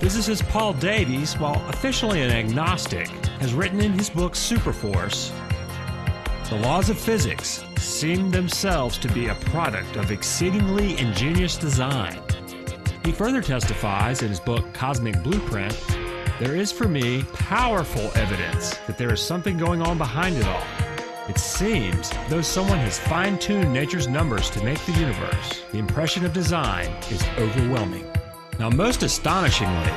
Physicist Paul Davies, while officially an agnostic, has written in his book Superforce, "The laws of physics seem themselves to be a product of exceedingly ingenious design." He further testifies in his book Cosmic Blueprint, "There is for me powerful evidence that there is something going on behind it all. It seems, though someone has fine-tuned nature's numbers to make the universe, the impression of design is overwhelming." Now, most astonishingly,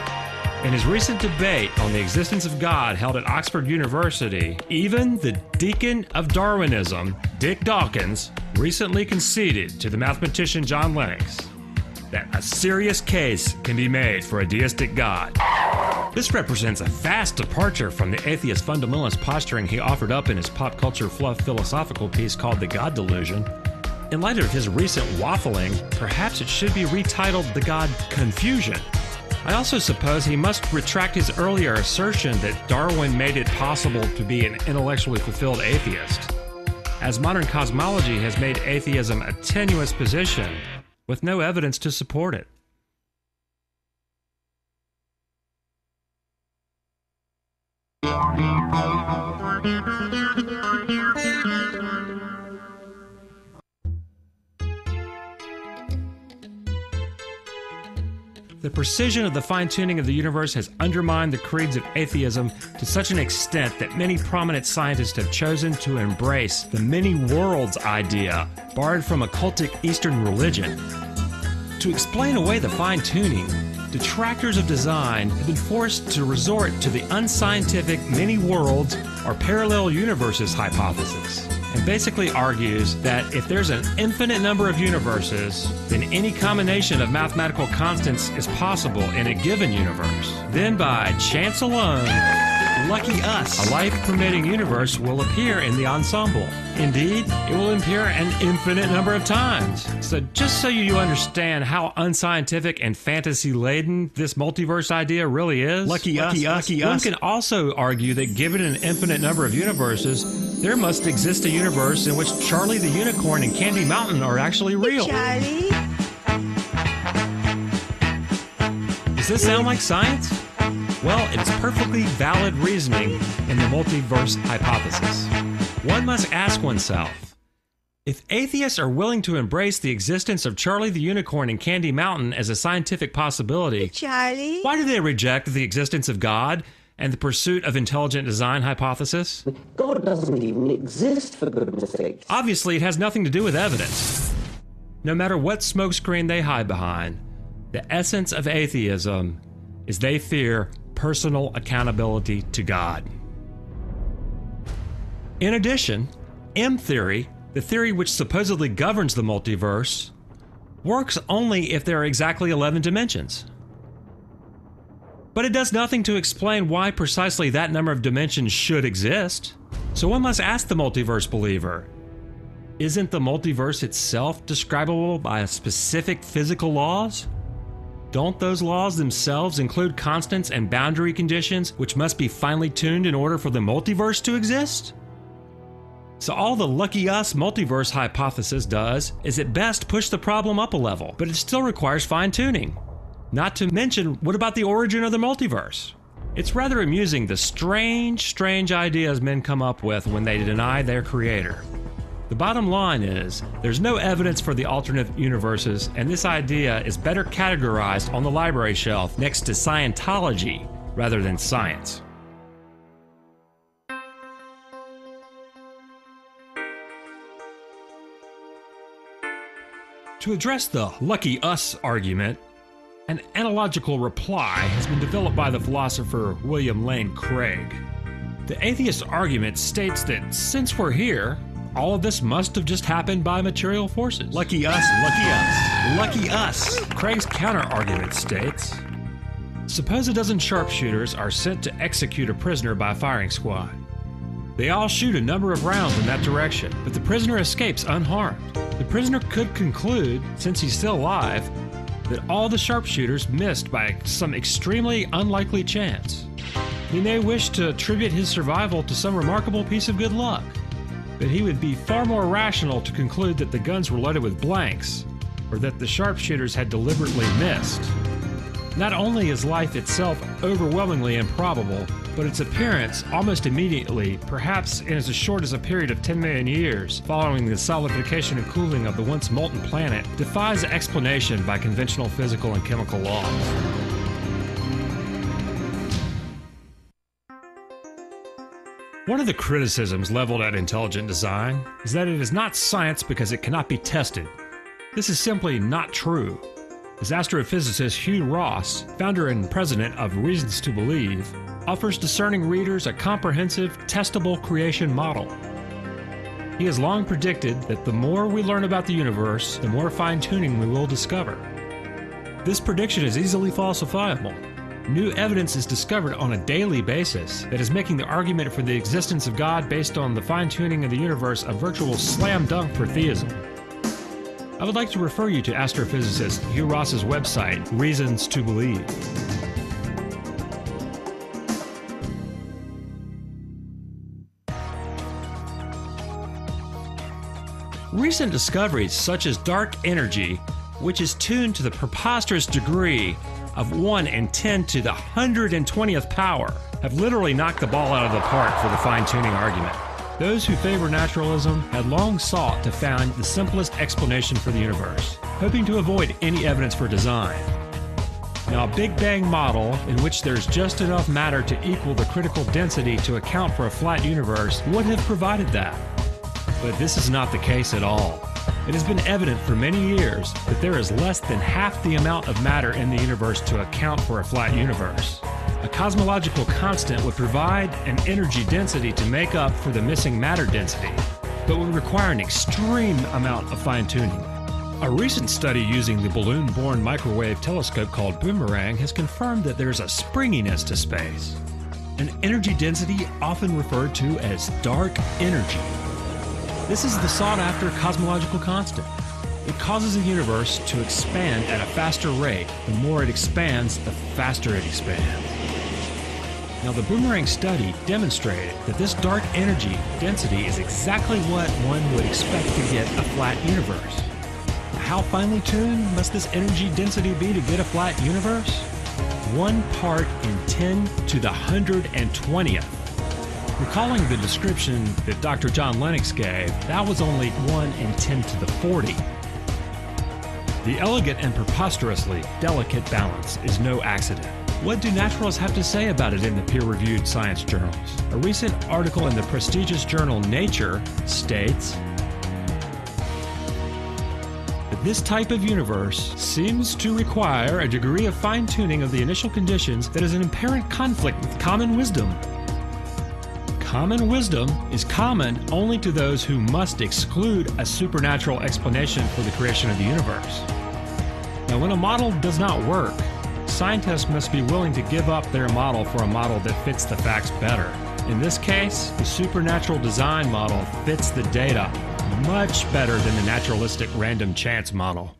in his recent debate on the existence of God held at Oxford University, even the deacon of Darwinism, Dick Dawkins, recently conceded to the mathematician John Lennox that a serious case can be made for a deistic God. This represents a vast departure from the atheist fundamentalist posturing he offered up in his pop culture fluff philosophical piece called The God Delusion. In light of his recent waffling, perhaps it should be retitled The God Confusion. I also suppose he must retract his earlier assertion that Darwin made it possible to be an intellectually fulfilled atheist, as modern cosmology has made atheism a tenuous position with no evidence to support it. The precision of the fine-tuning of the universe has undermined the creeds of atheism to such an extent that many prominent scientists have chosen to embrace the many worlds idea borrowed from occultic Eastern religion. To explain away the fine-tuning, detractors of design have been forced to resort to the unscientific many worlds or parallel universes hypothesis, and basically argues that if there's an infinite number of universes, then any combination of mathematical constants is possible in a given universe. Then by chance alone, lucky us, a life-permitting universe will appear in the ensemble. Indeed, it will appear an infinite number of times. So just so you understand how unscientific and fantasy-laden this multiverse idea really is, lucky us. One can also argue that given an infinite number of universes, there must exist a universe in which Charlie the Unicorn and Candy Mountain are actually real. Charlie? Does this sound like science? Well, it's perfectly valid reasoning in the multiverse hypothesis. One must ask oneself, if atheists are willing to embrace the existence of Charlie the Unicorn and Candy Mountain as a scientific possibility, Charlie? why do they reject the existence of God and the pursuit of intelligent design hypothesis? God doesn't even exist, for goodness sake. Obviously, it has nothing to do with evidence. No matter what smokescreen they hide behind, the essence of atheism is they fear personal accountability to God. In addition, M theory, the theory which supposedly governs the multiverse, works only if there are exactly 11 dimensions. But it does nothing to explain why precisely that number of dimensions should exist. So one must ask the multiverse believer, isn't the multiverse itself describable by specific physical laws? Don't those laws themselves include constants and boundary conditions which must be finely tuned in order for the multiverse to exist? So all the lucky us multiverse hypothesis does is at best push the problem up a level, but it still requires fine-tuning. Not to mention, what about the origin of the multiverse? It's rather amusing the strange ideas men come up with when they deny their creator. The bottom line is, there's no evidence for the alternate universes, and this idea is better categorized on the library shelf next to Scientology rather than science. To address the lucky us argument, an analogical reply has been developed by the philosopher William Lane Craig. The atheist argument states that since we're here, all of this must have just happened by material forces. Lucky us, lucky us, lucky us. Craig's counter-argument states, suppose a dozen sharpshooters are sent to execute a prisoner by a firing squad. They all shoot a number of rounds in that direction, but the prisoner escapes unharmed. The prisoner could conclude, since he's still alive, that all the sharpshooters missed by some extremely unlikely chance. He may wish to attribute his survival to some remarkable piece of good luck, but he would be far more rational to conclude that the guns were loaded with blanks, or that the sharpshooters had deliberately missed. Not only is life itself overwhelmingly improbable, but its appearance almost immediately, perhaps in as short as a period of 10 million years following the solidification and cooling of the once molten planet, defies explanation by conventional physical and chemical laws. One of the criticisms leveled at intelligent design is that it is not science because it cannot be tested. This is simply not true. As astrophysicist Hugh Ross, founder and president of Reasons to Believe, offers discerning readers a comprehensive, testable creation model. He has long predicted that the more we learn about the universe, the more fine-tuning we will discover. This prediction is easily falsifiable. New evidence is discovered on a daily basis that is making the argument for the existence of God based on the fine-tuning of the universe a virtual slam dunk for theism. I would like to refer you to astrophysicist Hugh Ross's website, Reasons to Believe. Recent discoveries such as dark energy, which is tuned to the preposterous degree of 1 in 10 to the 120th power, have literally knocked the ball out of the park for the fine-tuning argument. Those who favor naturalism had long sought to find the simplest explanation for the universe, hoping to avoid any evidence for design. Now, a Big Bang model in which there's just enough matter to equal the critical density to account for a flat universe would have provided that. But this is not the case at all. It has been evident for many years that there is less than half the amount of matter in the universe to account for a flat universe. A cosmological constant would provide an energy density to make up for the missing matter density, but would require an extreme amount of fine-tuning. A recent study using the balloon-borne microwave telescope called Boomerang has confirmed that there's a springiness to space, an energy density often referred to as dark energy. This is the sought-after cosmological constant. It causes the universe to expand at a faster rate. The more it expands, the faster it expands. Now, the Boomerang study demonstrated that this dark energy density is exactly what one would expect to get a flat universe. How finely tuned must this energy density be to get a flat universe? 1 part in 10 to the 120th. Recalling the description that Dr. John Lennox gave, that was only 1 in 10 to the 40. The elegant and preposterously delicate balance is no accident. What do naturalists have to say about it in the peer-reviewed science journals? A recent article in the prestigious journal Nature states that this type of universe seems to require a degree of fine-tuning of the initial conditions that is in apparent conflict with common wisdom. Common wisdom is common only to those who must exclude a supernatural explanation for the creation of the universe. Now, when a model does not work, scientists must be willing to give up their model for a model that fits the facts better. In this case, the supernatural design model fits the data much better than the naturalistic random chance model.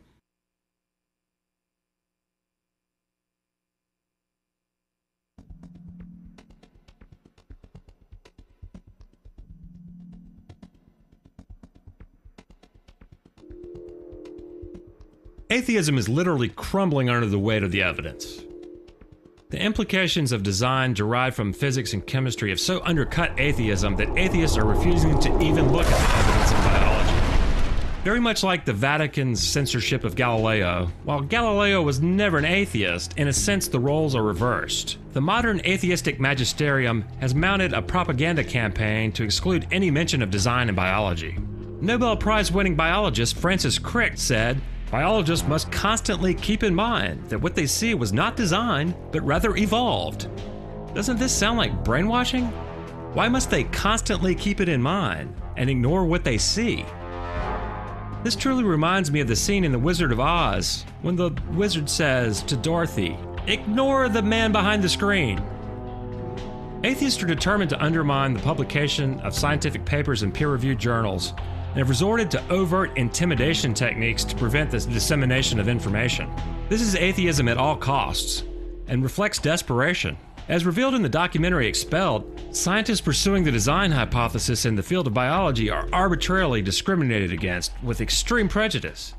Atheism is literally crumbling under the weight of the evidence. The implications of design derived from physics and chemistry have so undercut atheism that atheists are refusing to even look at the evidence in biology. Very much like the Vatican's censorship of Galileo, while Galileo was never an atheist, in a sense the roles are reversed. The modern atheistic magisterium has mounted a propaganda campaign to exclude any mention of design in biology. Nobel Prize-winning biologist Francis Crick said, "Biologists must constantly keep in mind that what they see was not designed, but rather evolved." Doesn't this sound like brainwashing? Why must they constantly keep it in mind and ignore what they see? This truly reminds me of the scene in The Wizard of Oz when the wizard says to Dorothy, "Ignore the man behind the screen." Atheists are determined to undermine the publication of scientific papers in peer-reviewed journals and have resorted to overt intimidation techniques to prevent the dissemination of information. This is atheism at all costs and reflects desperation. As revealed in the documentary Expelled, scientists pursuing the design hypothesis in the field of biology are arbitrarily discriminated against with extreme prejudice.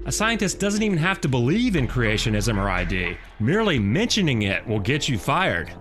A scientist doesn't even have to believe in creationism or ID. Merely mentioning it will get you fired.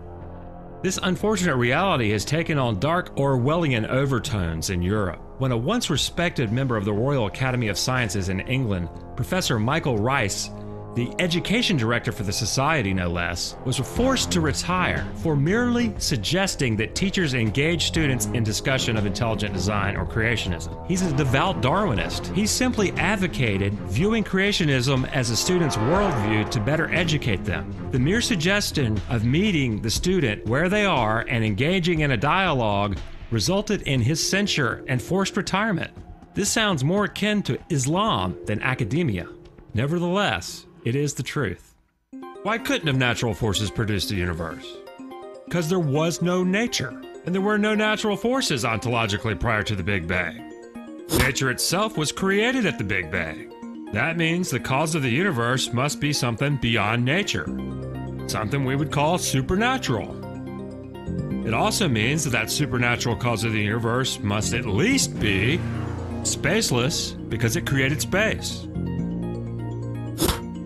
This unfortunate reality has taken on dark Orwellian overtones in Europe, when a once respected member of the Royal Academy of Sciences in England, Professor Michael Rice, the education director for the society no less, was forced to retire for merely suggesting that teachers engage students in discussion of intelligent design or creationism. He's a devout Darwinist. He simply advocated viewing creationism as a student's worldview to better educate them. The mere suggestion of meeting the student where they are and engaging in a dialogue resulted in his censure and forced retirement. This sounds more akin to Islam than academia. Nevertheless, it is the truth. Why couldn't have natural forces produce the universe? Because there was no nature, and there were no natural forces ontologically prior to the Big Bang. Nature itself was created at the Big Bang. That means the cause of the universe must be something beyond nature, something we would call supernatural. It also means that that supernatural cause of the universe must at least be spaceless because it created space.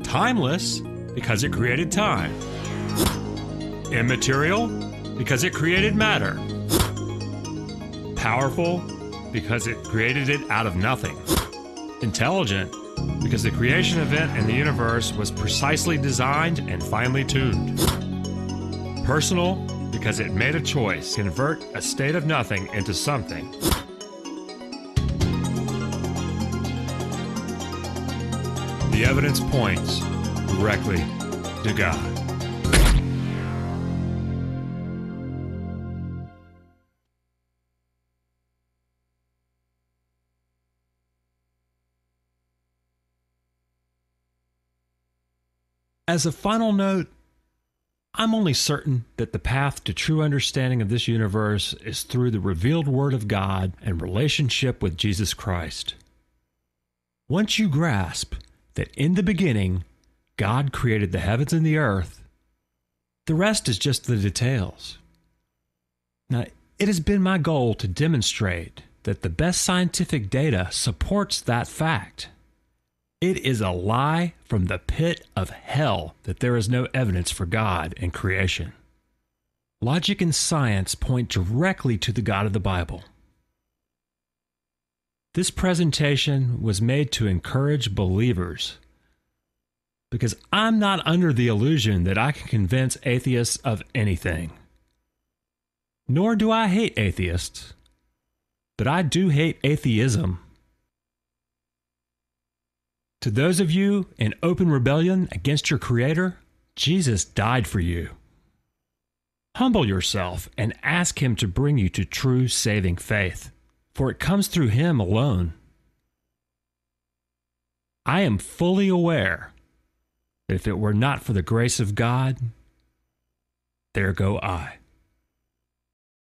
Timeless, because it created time. Immaterial, because it created matter. Powerful, because it created it out of nothing. Intelligent, because the creation event in the universe was precisely designed and finely tuned. Personal, because it made a choice to convert a state of nothing into something. The evidence points directly to God. As a final note, I'm only certain that the path to true understanding of this universe is through the revealed Word of God and relationship with Jesus Christ. Once you grasp that in the beginning, God created the heavens and the earth, the rest is just the details. Now, it has been my goal to demonstrate that the best scientific data supports that fact. It is a lie from the pit of hell that there is no evidence for God and creation. Logic and science point directly to the God of the Bible. This presentation was made to encourage believers because I'm not under the illusion that I can convince atheists of anything. Nor do I hate atheists, but I do hate atheism. To those of you in open rebellion against your Creator, Jesus died for you. Humble yourself and ask Him to bring you to true saving faith, for it comes through Him alone. I am fully aware that if it were not for the grace of God, there go I.